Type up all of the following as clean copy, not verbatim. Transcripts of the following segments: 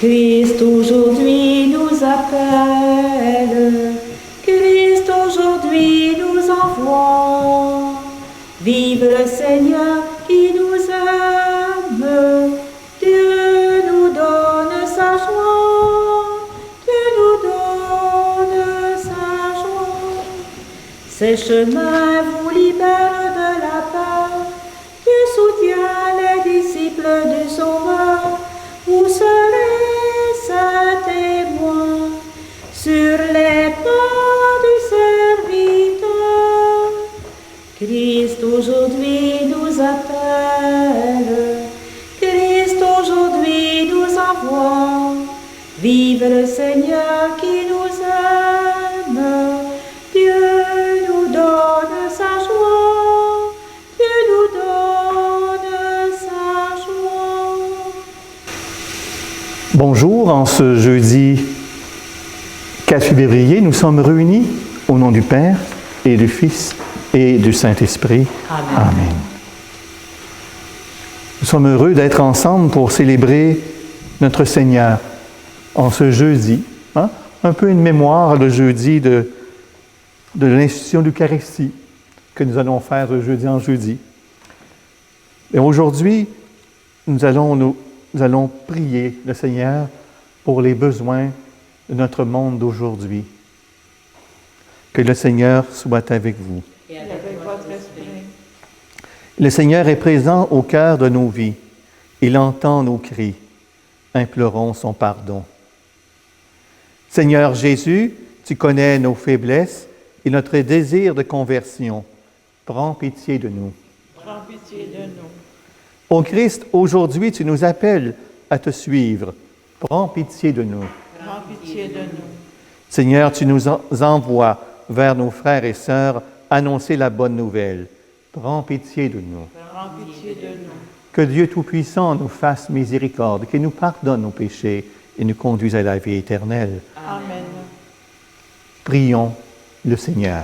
Christ aujourd'hui nous appelle, Christ aujourd'hui nous envoie. Vive le Seigneur qui nous aime, Dieu nous donne sa joie, Dieu nous donne sa joie. Ces chemins vous libèrent de la peur, Dieu soutient les disciples du Sauveur. Vous serez ses témoins sur les pas du serviteur. Christ aujourd'hui nous appelle, Christ aujourd'hui nous envoie. Vive le Seigneur qui nous aime, Dieu nous donne sa joie, Dieu nous donne sa joie. Bonjour, en ce jeudi 4 février, nous sommes réunis au nom du Père et du Fils et du Saint-Esprit. Amen. Amen. Nous sommes heureux d'être ensemble pour célébrer notre Seigneur en ce jeudi. Un peu une mémoire le jeudi de l'institution d'Eucharistie que nous allons faire de jeudi en jeudi. Et aujourd'hui, nous allons prier le Seigneur pour les besoins de notre monde d'aujourd'hui. Que le Seigneur soit avec vous. Et avec votre esprit. Le Seigneur est présent au cœur de nos vies. Il entend nos cris. Implorons son pardon. Seigneur Jésus, tu connais nos faiblesses et notre désir de conversion. Prends pitié de nous. Prends pitié de nous. Ô Christ, aujourd'hui, tu nous appelles à te suivre. Prends pitié de nous. Prends pitié de nous. Seigneur, tu nous envoies vers nos frères et sœurs annoncer la bonne nouvelle. Prends pitié de nous. Prends pitié de nous. Que Dieu Tout-Puissant nous fasse miséricorde, qu'il nous pardonne nos péchés et nous conduise à la vie éternelle. Amen. Prions le Seigneur.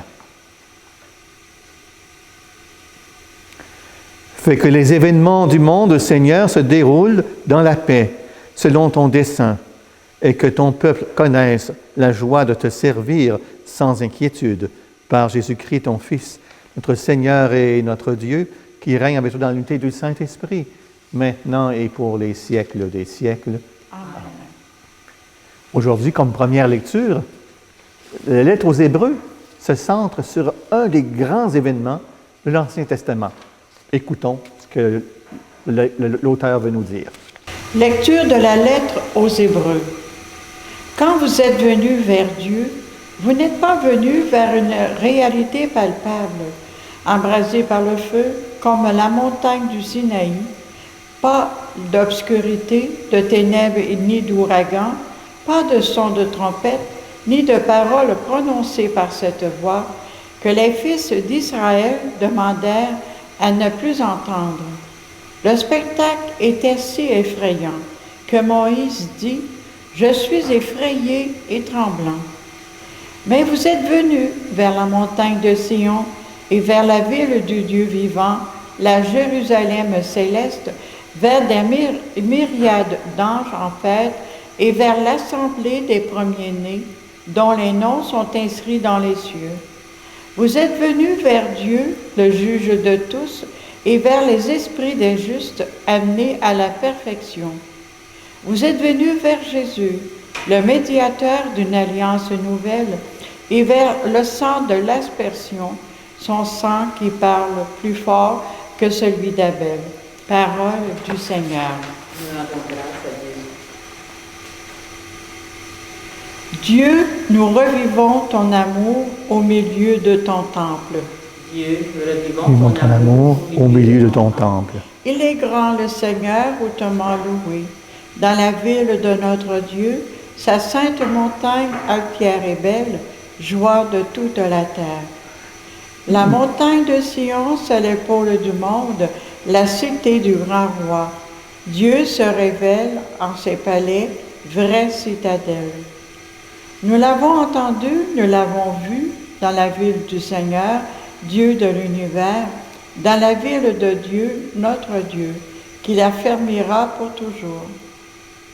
Fais que les événements du monde, Seigneur, se déroulent dans la paix, selon ton dessein, et que ton peuple connaisse la joie de te servir sans inquiétude, par Jésus-Christ, ton Fils, notre Seigneur et notre Dieu, qui règne avec toi dans l'unité du Saint-Esprit, maintenant et pour les siècles des siècles. Amen. Aujourd'hui, comme première lecture, la lettre aux Hébreux se centre sur un des grands événements de l'Ancien Testament. Écoutons ce que l'auteur veut nous dire. Lecture de la lettre aux Hébreux. Quand vous êtes venus vers Dieu, vous n'êtes pas venus vers une réalité palpable, embrasée par le feu, comme la montagne du Sinaï, pas d'obscurité, de ténèbres ni d'ouragan, pas de son de trompette, ni de paroles prononcées par cette voix, que les fils d'Israël demandèrent à ne plus entendre. Le spectacle était si effrayant que Moïse dit « Je suis effrayé et tremblant ». Mais vous êtes venus vers la montagne de Sion et vers la ville du Dieu vivant, la Jérusalem céleste, vers des myriades d'anges en fête et vers l'assemblée des premiers-nés, dont les noms sont inscrits dans les cieux. Vous êtes venus vers Dieu, le juge de tous, et vers les esprits des justes amenés à la perfection. Vous êtes venus vers Jésus, le médiateur d'une alliance nouvelle, et vers le sang de l'aspersion, son sang qui parle plus fort que celui d'Abel. Parole du Seigneur. Nous rendons grâce à Dieu. Dieu, nous revivons ton amour au milieu de ton temple. Dieu, nous revivons Vivons ton amour au milieu de ton temple. Il est grand le Seigneur hautement loué. Dans la ville de notre Dieu, sa sainte montagne altière et belle, joie de toute la terre. La montagne de Sion, c'est l'épaule du monde, la cité du grand roi. Dieu se révèle en ses palais, vraie citadelle. Nous l'avons entendu, nous l'avons vu dans la ville du Seigneur, Dieu de l'univers, dans la ville de Dieu, notre Dieu, qui l'affermira pour toujours.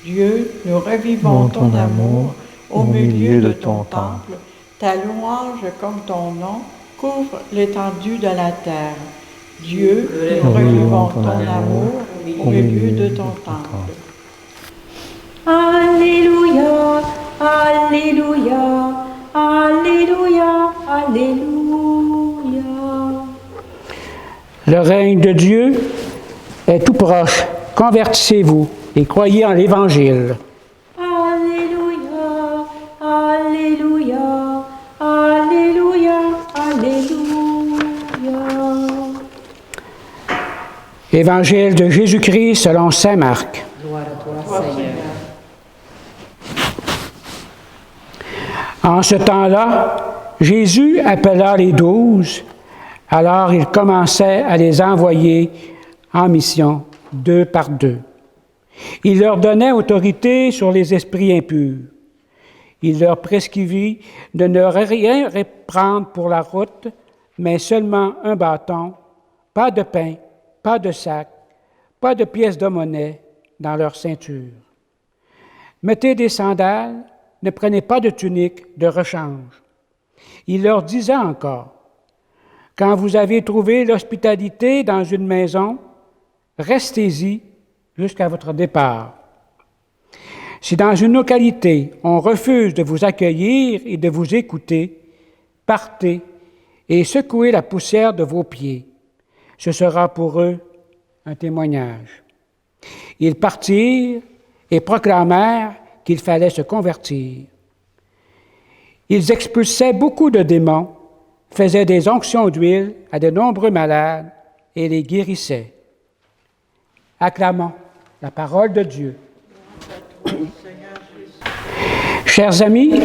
Dieu, nous revivons ton amour au milieu de ton temple. Ta louange comme ton nom couvre l'étendue de la terre. Dieu, nous revivons ton amour au milieu de ton temple. Alléluia, Alléluia, Alléluia, Alléluia. Le règne de Dieu est tout proche. Convertissez-vous et croyez en l'Évangile. Alléluia, Alléluia, Alléluia, Alléluia. Évangile de Jésus-Christ selon saint Marc. Gloire à toi, Seigneur. En ce temps-là, Jésus appela les 12, alors il commençait à les envoyer en mission, 2 par 2. Il leur donnait autorité sur les esprits impurs. Il leur prescrivit de ne rien prendre pour la route, mais seulement un bâton, pas de pain, pas de sac, pas de pièces de monnaie dans leur ceinture. Mettez des sandales, ne prenez pas de tunique de rechange. Il leur disait encore, « Quand vous avez trouvé l'hospitalité dans une maison, restez-y jusqu'à votre départ. Si dans une localité on refuse de vous accueillir et de vous écouter, partez et secouez la poussière de vos pieds. Ce sera pour eux un témoignage. » Ils partirent et proclamèrent qu'il fallait se convertir. Ils expulsaient beaucoup de démons, faisaient des onctions d'huile à de nombreux malades et les guérissaient. Acclamons la parole de Dieu. Chers amis,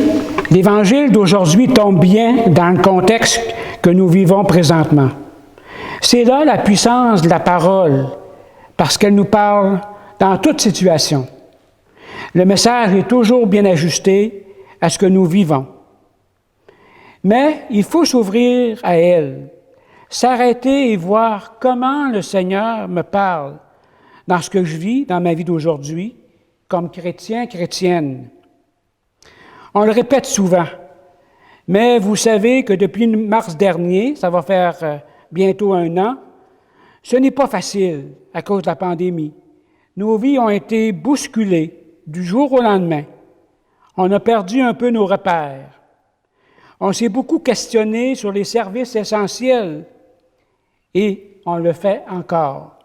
l'Évangile d'aujourd'hui tombe bien dans le contexte que nous vivons présentement. C'est là la puissance de la parole, parce qu'elle nous parle dans toute situation. Le message est toujours bien ajusté à ce que nous vivons. Mais il faut s'ouvrir à elle, s'arrêter et voir comment le Seigneur me parle dans ce que je vis, dans ma vie d'aujourd'hui, comme chrétien, chrétienne. On le répète souvent, mais vous savez que depuis mars dernier, ça va faire bientôt 1 an, ce n'est pas facile à cause de la pandémie. Nos vies ont été bousculées du jour au lendemain. On a perdu un peu nos repères. On s'est beaucoup questionné sur les services essentiels et on le fait encore.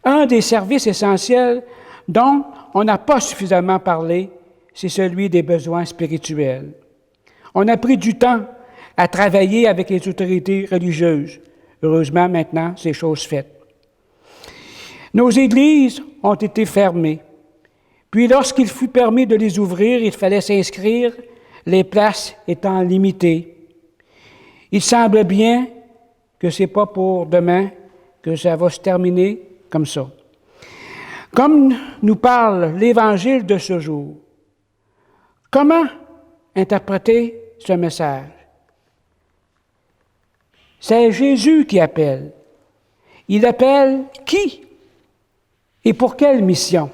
Un des services essentiels dont on n'a pas suffisamment parlé, c'est celui des besoins spirituels. On a pris du temps à travailler avec les autorités religieuses. Heureusement, maintenant, c'est chose faite. Nos églises ont été fermées. Puis, lorsqu'il fut permis de les ouvrir, il fallait s'inscrire, les places étant limitées. Il semble bien que ce n'est pas pour demain que ça va se terminer comme ça. Comme nous parle l'Évangile de ce jour, comment interpréter ce message? C'est Jésus qui appelle. Il appelle qui et pour quelle mission?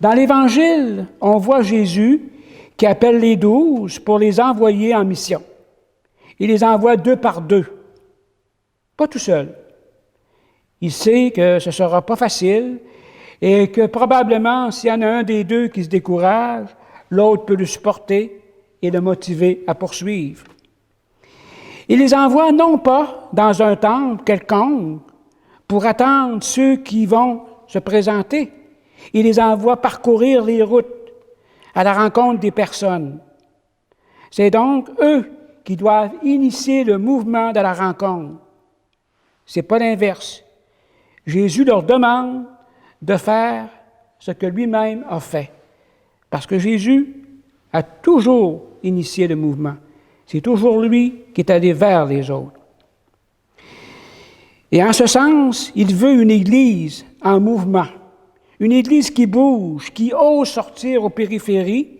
Dans l'Évangile, on voit Jésus qui appelle les 12 pour les envoyer en mission. Il les envoie 2 par 2, pas tout seul. Il sait que ce ne sera pas facile et que probablement, s'il y en a un des 2 qui se décourage, l'autre peut le supporter et le motiver à poursuivre. Il les envoie non pas dans un temple quelconque pour attendre ceux qui vont se présenter. Il les envoie parcourir les routes à la rencontre des personnes. C'est donc eux qui doivent initier le mouvement de la rencontre. Ce n'est pas l'inverse. Jésus leur demande de faire ce que lui-même a fait. Parce que Jésus a toujours initié le mouvement. C'est toujours lui qui est allé vers les autres. Et en ce sens, il veut une Église en mouvement, une Église qui bouge, qui ose sortir aux périphéries,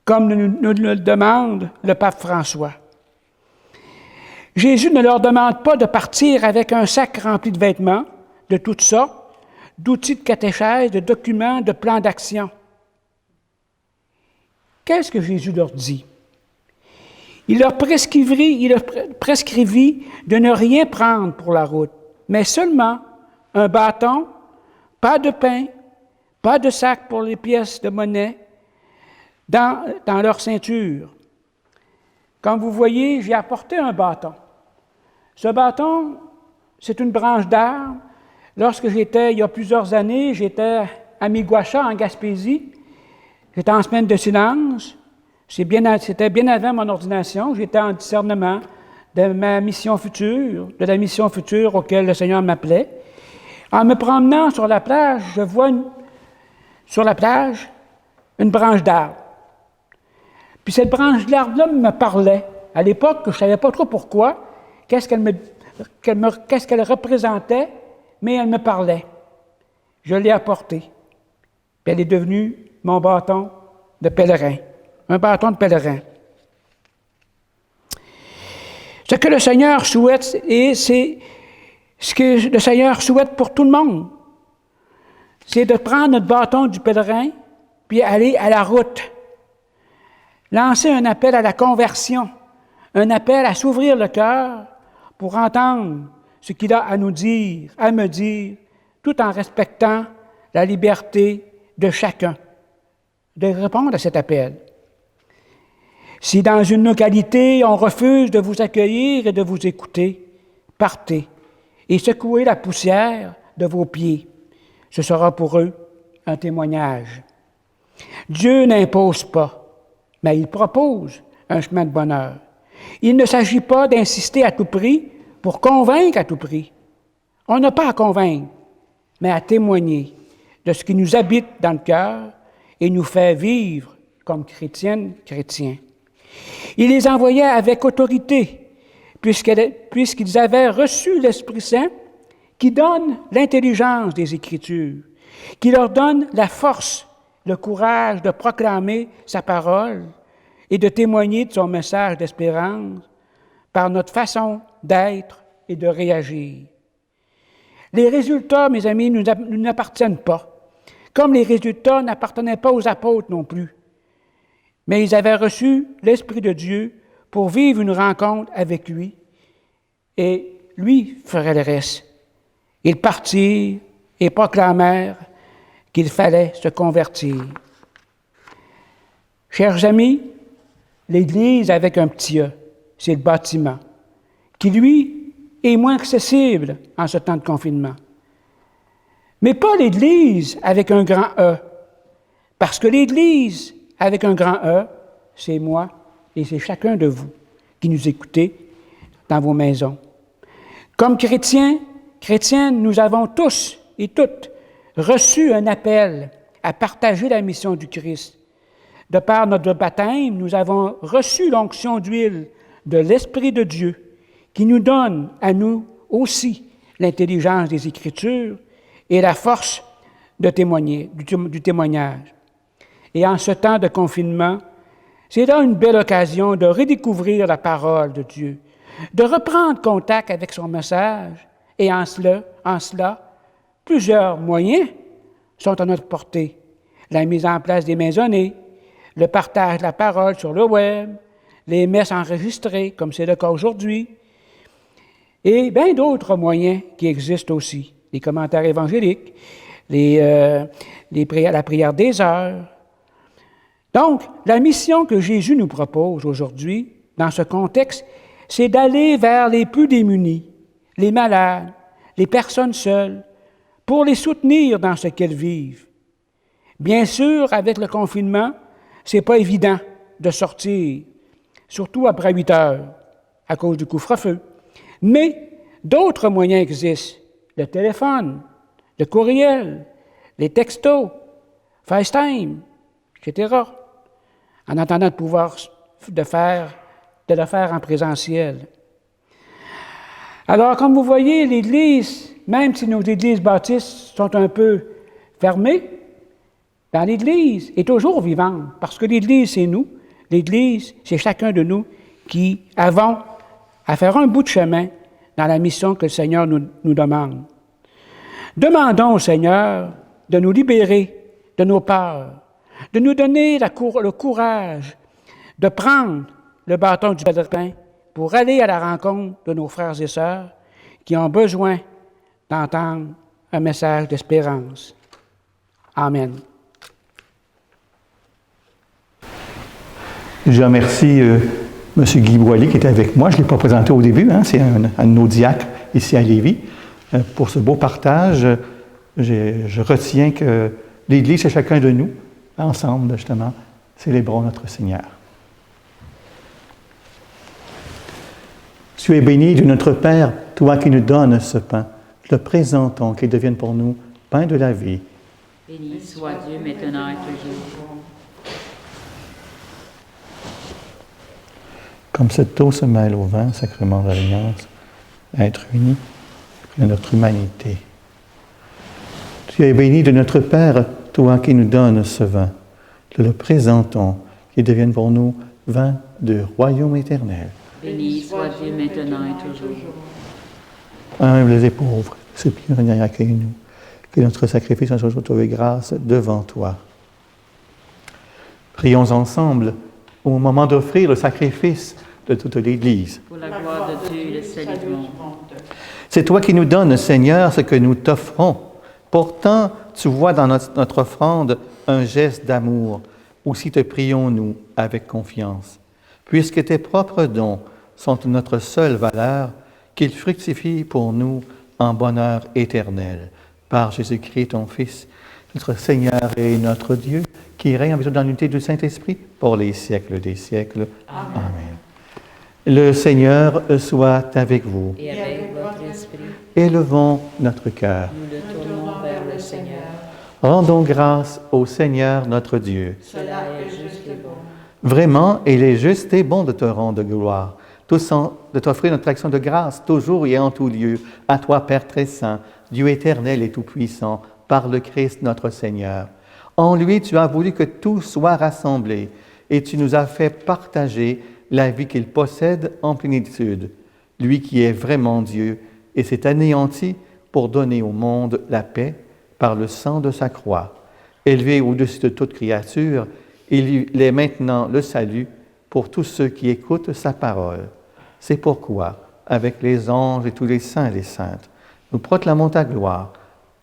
comme nous le demande le pape François. Jésus ne leur demande pas de partir avec un sac rempli de vêtements de toutes sortes, d'outils de catéchèse, de documents, de plans d'action. Qu'est-ce que Jésus leur dit? Il leur prescrivit de ne rien prendre pour la route, mais seulement un bâton, pas de pain, pas de sac pour les pièces de monnaie dans leur ceinture. Comme vous voyez, j'ai apporté un bâton. Ce bâton, c'est une branche d'arbre. Lorsque il y a plusieurs années, j'étais à Miguacha, en Gaspésie. J'étais en semaine de silence. C'était bien avant mon ordination. J'étais en discernement de la mission future auquel le Seigneur m'appelait. En me promenant sur la plage, je vois une branche d'arbre. Puis cette branche d'arbre-là me parlait. À l'époque, je ne savais pas trop pourquoi, qu'est-ce qu'elle représentait, mais elle me parlait. Je l'ai apportée. Puis elle est devenue mon bâton de pèlerin. Un bâton de pèlerin. Ce que le Seigneur souhaite, et c'est ce que le Seigneur souhaite pour tout le monde, c'est de prendre notre bâton du pèlerin, puis aller à la route. Lancer un appel à la conversion, un appel à s'ouvrir le cœur pour entendre ce qu'il a à nous dire, à me dire, tout en respectant la liberté de chacun, de répondre à cet appel. Si dans une localité, on refuse de vous accueillir et de vous écouter, partez et secouez la poussière de vos pieds. Ce sera pour eux un témoignage. Dieu n'impose pas, mais il propose un chemin de bonheur. Il ne s'agit pas d'insister à tout prix pour convaincre à tout prix. On n'a pas à convaincre, mais à témoigner de ce qui nous habite dans le cœur et nous fait vivre comme chrétiennes, chrétiens. Il les envoyait avec autorité, puisqu'ils avaient reçu l'Esprit Saint qui donne l'intelligence des Écritures, qui leur donne la force, le courage de proclamer sa parole et de témoigner de son message d'espérance par notre façon d'être et de réagir. Les résultats, mes amis, nous n'appartiennent pas, comme les résultats n'appartenaient pas aux apôtres non plus. Mais ils avaient reçu l'Esprit de Dieu pour vivre une rencontre avec lui, et lui ferait le reste. Ils partirent et proclamèrent qu'il fallait se convertir. Chers amis, l'Église avec un petit « e », c'est le bâtiment, qui, lui, est moins accessible en ce temps de confinement. Mais pas l'Église avec un grand « E », parce que l'Église avec un grand « E », c'est moi et c'est chacun de vous qui nous écoutez dans vos maisons. Comme chrétiens, chrétiennes, nous avons tous et toutes reçu un appel à partager la mission du Christ. De par notre baptême, nous avons reçu l'onction d'huile de l'Esprit de Dieu qui nous donne à nous aussi l'intelligence des Écritures et la force de témoigner, du témoignage. Et en ce temps de confinement, c'est là une belle occasion de redécouvrir la parole de Dieu, de reprendre contact avec son message, et en cela, plusieurs moyens sont à notre portée. La mise en place des maisonnées, le partage de la parole sur le web, les messes enregistrées, comme c'est le cas aujourd'hui, et bien d'autres moyens qui existent aussi. Les commentaires évangéliques, la prière des heures. Donc, la mission que Jésus nous propose aujourd'hui, dans ce contexte, c'est d'aller vers les plus démunis, les malades, les personnes seules, pour les soutenir dans ce qu'elles vivent. Bien sûr, avec le confinement, c'est pas évident de sortir, surtout après 8 heures, à cause du couvre-feu. Mais d'autres moyens existent. Le téléphone, le courriel, les textos, FaceTime, etc. En attendant de pouvoir de le faire en présentiel. Alors, comme vous voyez, l'Église, même si nos églises baptistes sont un peu fermées, ben, l'Église est toujours vivante, parce que l'Église, c'est nous. L'Église, c'est chacun de nous qui avons à faire un bout de chemin dans la mission que le Seigneur nous demande. Demandons au Seigneur de nous libérer de nos peurs, de nous donner le courage de prendre le bâton du pèlerin pour aller à la rencontre de nos frères et sœurs qui ont besoin d'entendre un message d'espérance. Amen. Je remercie M. Guy Boilly qui était avec moi. Je ne l'ai pas présenté au début, hein, c'est un de nos diacres ici à Lévis. Pour ce beau partage, je retiens que l'Église, c'est chacun de nous. Ensemble, justement, célébrons notre Seigneur. Tu es béni de notre Père, toi qui nous donnes ce pain. Le présentons, qu'il devienne pour nous pain de la vie. Béni soit Dieu maintenant et toujours. Comme cette eau se mêle au vin, sacrement de l'alliance, être unis de notre humanité. Tu es béni de notre Père, toi qui nous donnes ce vin. Nous le présentons, qu'il devienne pour nous vin de royaume éternel. Béni soit Dieu maintenant et toujours. Humbles et pauvres, supplions Seigneur, accueille-nous. Que notre sacrifice soit toujours trouvé grâce devant toi. Prions ensemble au moment d'offrir le sacrifice de toute l'Église. Pour la gloire de Dieu et le salut du monde. C'est toi qui nous donnes, Seigneur, ce que nous t'offrons. Pourtant, tu vois dans notre offrande un geste d'amour. Aussi te prions-nous avec confiance. Puisque tes propres dons sont notre seule valeur, qu'ils fructifient pour nous en bonheur éternel. Par Jésus-Christ, ton Fils, notre Seigneur et notre Dieu, qui règne dans l'unité du Saint-Esprit pour les siècles des siècles. Amen. Le Seigneur soit avec vous. Et avec votre esprit, Élevons notre cœur. nous le tournons vers le Seigneur. Rendons grâce au Seigneur notre Dieu. Cela est juste et bon. Vraiment, il est juste et bon de te rendre gloire, de t'offrir notre action de grâce, toujours et en tout lieu, à toi, Père très saint, Dieu éternel et tout-puissant, par le Christ notre Seigneur. En lui, tu as voulu que tout soit rassemblé, et tu nous as fait partager la vie qu'il possède en plénitude, lui qui est vraiment Dieu, et s'est anéanti pour donner au monde la paix par le sang de sa croix. Élevé au-dessus de toute créature, il est maintenant le salut pour tous ceux qui écoutent sa parole. C'est pourquoi, avec les anges et tous les saints et les saintes, nous proclamons ta gloire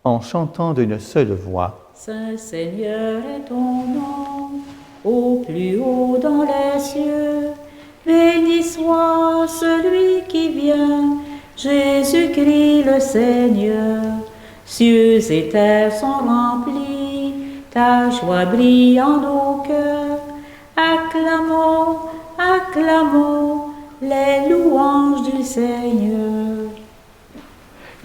en chantant d'une seule voix. Saint Seigneur est ton nom, au plus haut dans les cieux. Béni soit celui qui vient, Jésus-Christ le Seigneur. Cieux et terre sont remplis, ta joie brille en nos cœurs. Acclamons, acclamons les louanges du Seigneur.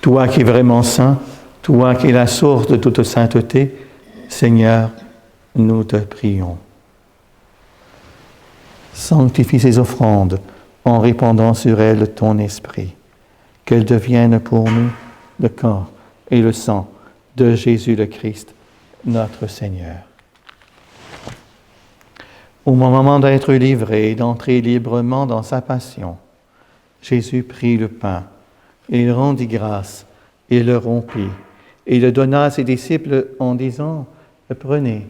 Toi qui es vraiment saint, toi qui es la source de toute sainteté, Seigneur, nous te prions. Sanctifie ces offrandes en répandant sur elles ton esprit, qu'elles deviennent pour nous le corps et le sang de Jésus le Christ, notre Seigneur. Au moment d'être livré et d'entrer librement dans sa passion, Jésus prit le pain, il rendit grâce, il le rompit, et le donna à ses disciples en disant, « Prenez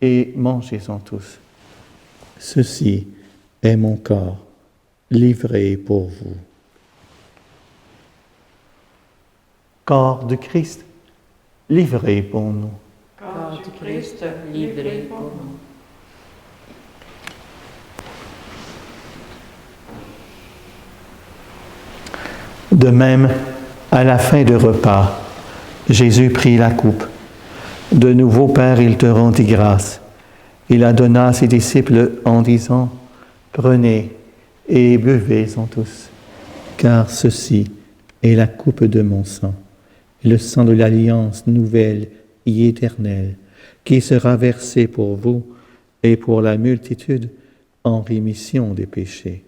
et mangez-en tous. Ceci est mon corps, livré pour vous. » Corps de Christ, livré pour nous. Corps du Christ, livré pour nous. De même, à la fin du repas, Jésus prit la coupe. De nouveau, Père, il te rendit grâce. Il la donna à ses disciples en disant, « Prenez et buvez-en tous, car ceci est la coupe de mon sang, le sang de l'alliance nouvelle et éternelle, qui sera versé pour vous et pour la multitude en rémission des péchés.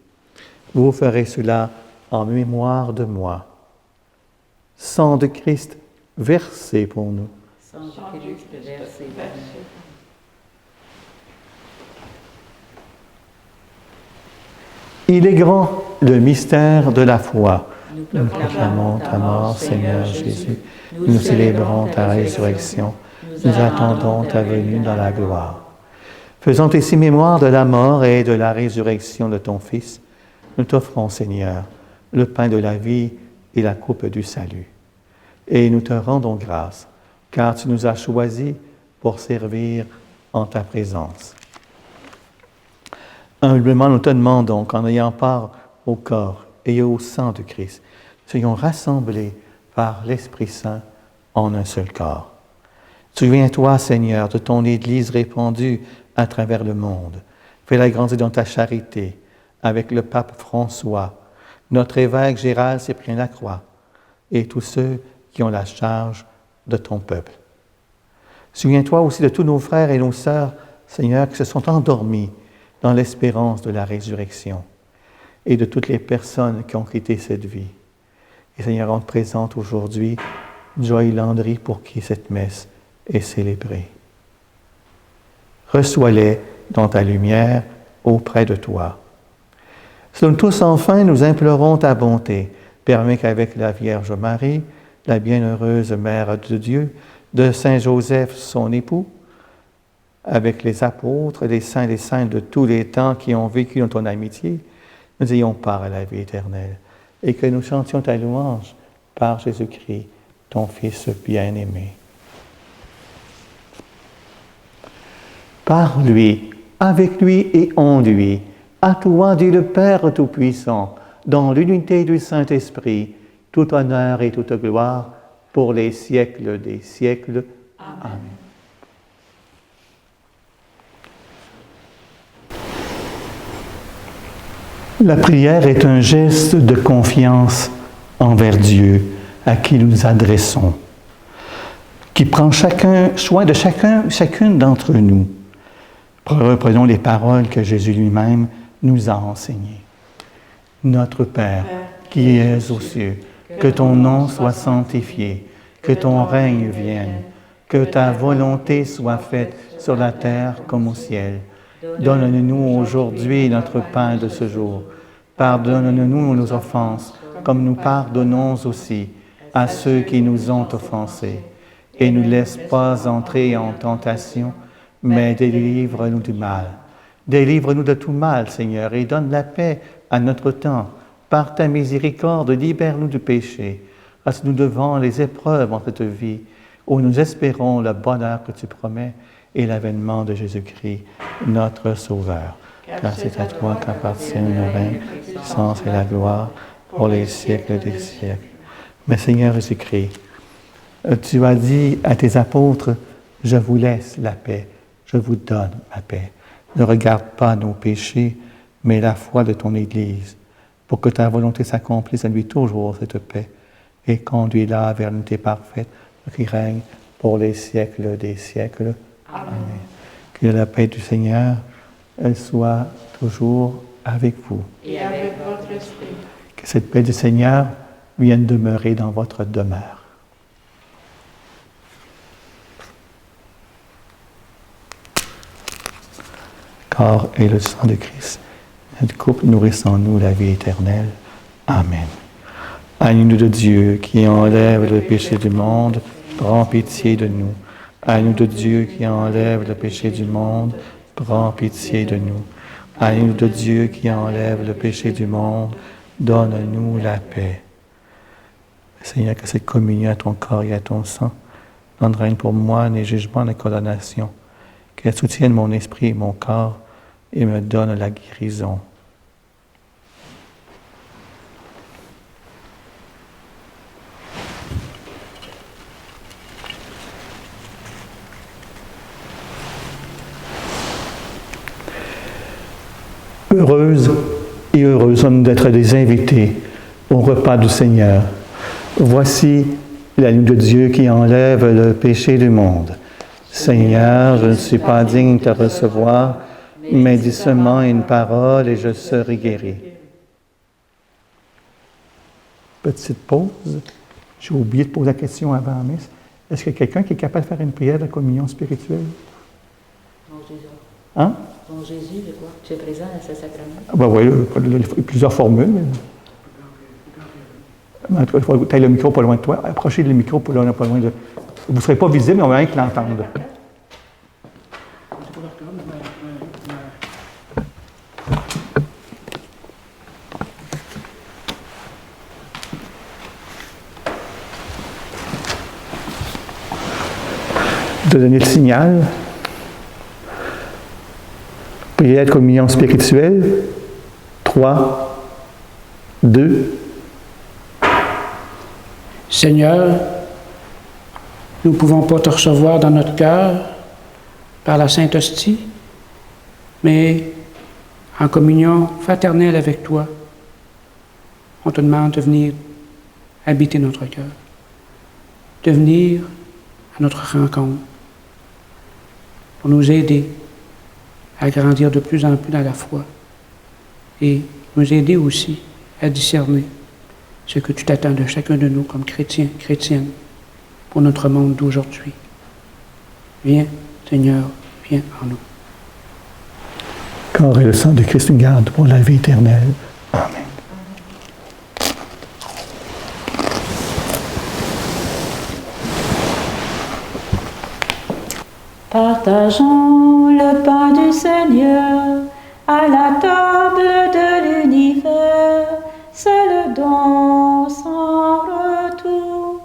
Vous ferez cela en mémoire de moi. » Sang de Christ versé pour nous. Sang de Christ versé pour nous. Il est grand le mystère de la foi. Nous Nous proclamons ta mort, Seigneur Jésus. Nous célébrons ta résurrection. Nous attendons ta venue dans la gloire. Faisant ici mémoire de la mort et de la résurrection de ton Fils, nous t'offrons, Seigneur, le pain de la vie et la coupe du salut. Et nous te rendons grâce, car tu nous as choisis pour servir en ta présence. Humblement, nous te demandons qu'en ayant part au corps et au sang de Christ, soyons rassemblés par l'Esprit Saint en un seul corps. Souviens-toi, Seigneur, de ton Église répandue à travers le monde. Fais-la grandir dans ta charité avec le pape François, notre évêque Gérald Cyprien Lacroix et tous ceux qui ont la charge de ton peuple. Souviens-toi aussi de tous nos frères et nos sœurs, Seigneur, qui se sont endormis dans l'espérance de la résurrection et de toutes les personnes qui ont quitté cette vie. Et Seigneur, on te présente aujourd'hui Joy Landry pour qui cette messe est célébrée. Reçois-les dans ta lumière auprès de toi. Nous tous, enfin, nous implorons ta bonté. Permets qu'avec la Vierge Marie, la bienheureuse Mère de Dieu, de Saint Joseph, son époux, avec les apôtres, les saints et les saintes de tous les temps qui ont vécu dans ton amitié, nous ayons part à la vie éternelle et que nous chantions ta louange par Jésus-Christ, ton Fils bien-aimé. Par lui, avec lui et en lui, à toi, Dieu le Père Tout-Puissant, dans l'unité du Saint-Esprit, tout honneur et toute gloire pour les siècles des siècles. Amen. La prière est un geste de confiance envers Dieu à qui nous nous adressons, qui prend soin de chacune d'entre nous. Reprenons les paroles que Jésus lui-même nous a enseignées. Notre Père, qui es aux cieux, que ton nom soit sanctifié, que ton règne vienne, que ta volonté soit faite sur la terre comme au ciel. Donne-nous aujourd'hui notre pain de ce jour. Pardonne-nous nos offenses, comme nous pardonnons aussi à ceux qui nous ont offensés. Et ne laisse pas entrer en tentation, mais délivre-nous du mal. Délivre-nous de tout mal, Seigneur, et donne la paix à notre temps. Par ta miséricorde, libère-nous du péché. Passe-nous devant les épreuves en cette vie, où nous espérons le bonheur que tu promets et l'avènement de Jésus-Christ, notre Sauveur. Car c'est à toi qu'appartiennent le règne, la puissance et la gloire pour les siècles des siècles. Mais Seigneur Jésus-Christ, tu as dit à tes apôtres, « Je vous laisse la paix, je vous donne ma paix. Ne regarde pas nos péchés, mais la foi de ton Église, pour que ta volonté s'accomplisse à lui toujours cette paix, et conduis-la vers l'unité parfaite qui règne pour les siècles des siècles. Amen. Amen. Que la paix du Seigneur elle soit toujours avec vous. Et avec votre esprit. Que cette paix du Seigneur vienne demeurer dans votre demeure. Corps et le sang de Christ, notre couple nourrissant nous la vie éternelle. Amen. Agneau de Dieu qui enlève le péché du monde, prends pitié de nous. Agneau de Dieu qui enlève le péché du monde, prends pitié de nous. Agneau de Dieu qui enlève le péché du monde, donne-nous la paix. Seigneur, que cette communion à ton corps et à ton sang n'entraîne pour moi ni jugement ni condamnation, qu'elle soutienne mon esprit et mon corps et me donne la guérison. Heureuse et heureux sommes d'être des invités au repas du Seigneur. Voici l'agneau de Dieu qui enlève le péché du monde. Seigneur, je ne suis pas digne de te recevoir, mais dis seulement une parole et je serai guéri. Petite pause. J'ai oublié de poser la question avant la messe. Est-ce qu'il y a quelqu'un qui est capable de faire une prière de communion spirituelle? Bon Jésus. Hein? Bon Jésus, je crois. Tu es présent à ce sacrement? Ben oui, plusieurs formules. Il faut que tu aies le micro pas loin de toi. Approchez le micro pas loin de... Vous ne serez pas visible, mais on va rien que l'entendre. De donner le signal. Prière de communion spirituelle. 3, 2. Seigneur, nous ne pouvons pas te recevoir dans notre cœur par la Sainte Hostie, mais en communion fraternelle avec toi, on te demande de venir habiter notre cœur, de venir à notre rencontre, pour nous aider à grandir de plus en plus dans la foi et nous aider aussi à discerner ce que tu t'attends de chacun de nous comme chrétiens, chrétiennes, pour notre monde d'aujourd'hui. Viens, Seigneur, viens en nous. Corps et le sang de Christ nous garde pour la vie éternelle. Amen. Partageons le pain du Seigneur à la table de l'univers. C'est le don sans retour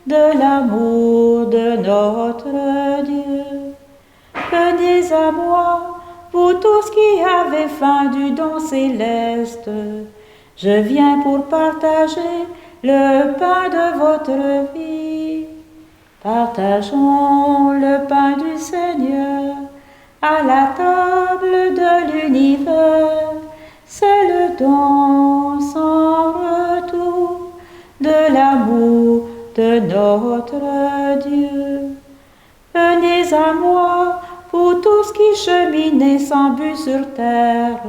de l'amour de notre Dieu. Venez à moi, vous tous qui avez faim du don céleste. Je viens pour partager le pain de votre vie. Partageons le pain du Seigneur à la table de l'univers. C'est le don sans retour de l'amour de notre Dieu. Venez à moi, vous tous qui cheminez sans but sur terre.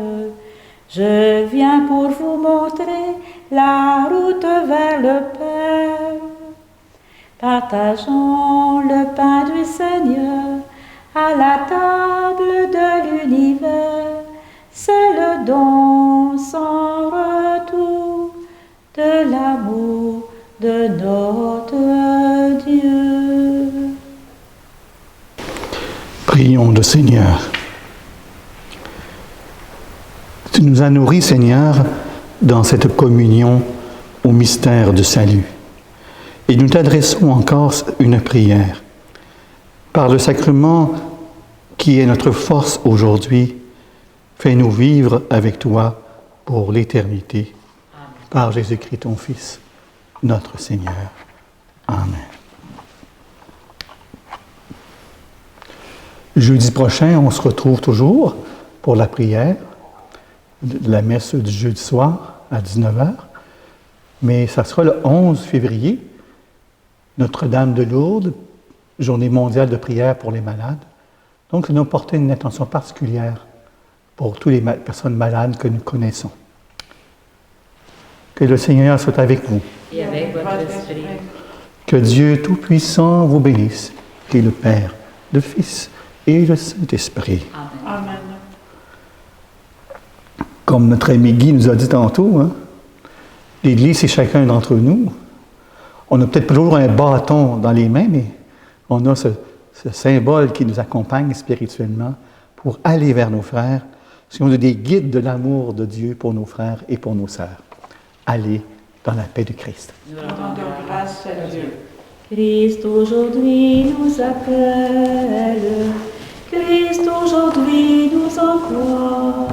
Je viens pour vous montrer la route vers le Père. Partageons le pain du Seigneur à la table de l'univers. C'est le don sans retour de l'amour de notre Dieu. Prions le Seigneur. Tu nous as nourris, Seigneur, dans cette communion au mystère du salut. Et nous t'adressons encore une prière. Par le sacrement qui est notre force aujourd'hui, fais-nous vivre avec toi pour l'éternité. Par Jésus-Christ, ton Fils, notre Seigneur. Amen. Jeudi prochain, on se retrouve toujours pour la prière de la messe du jeudi soir à 19h. Mais ça sera le 11 février, Notre-Dame de Lourdes, journée mondiale de prière pour les malades. Donc, nous portons une attention particulière pour toutes les personnes malades que nous connaissons. Que le Seigneur soit avec vous. Et avec votre esprit. Que Dieu Tout-Puissant vous bénisse, et le Père, le Fils et le Saint-Esprit. Amen. Amen. Comme notre ami Guy nous a dit tantôt, l'Église, c'est chacun d'entre nous. On a peut-être toujours un bâton dans les mains, mais on a ce symbole qui nous accompagne spirituellement pour aller vers nos frères. Si on a des guides de l'amour de Dieu pour nos frères et pour nos sœurs. Allez dans la paix de Christ. Nous rendons grâce à Dieu. Christ aujourd'hui nous appelle, Christ aujourd'hui nous envoie.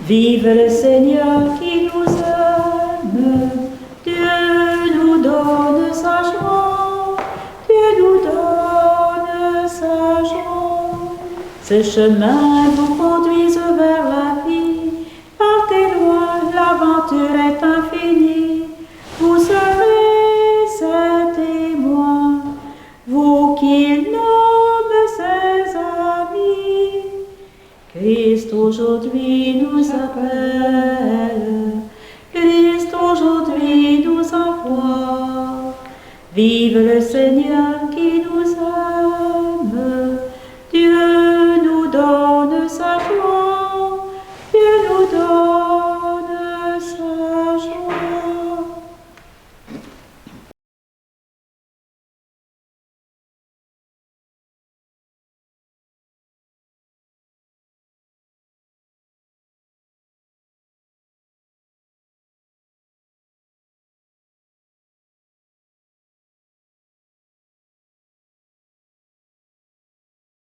Vive le Seigneur qui nous aime, Dieu nous donne sa joie, Dieu nous donne sa joie. Ce chemin vous conduise vers la vie, partez loin, l'aventure est infinie, vous serez ses témoins, vous qu'il nomme ses amis. Christ aujourd'hui nous appelle, Christ aujourd'hui nous envoie. Vive le Seigneur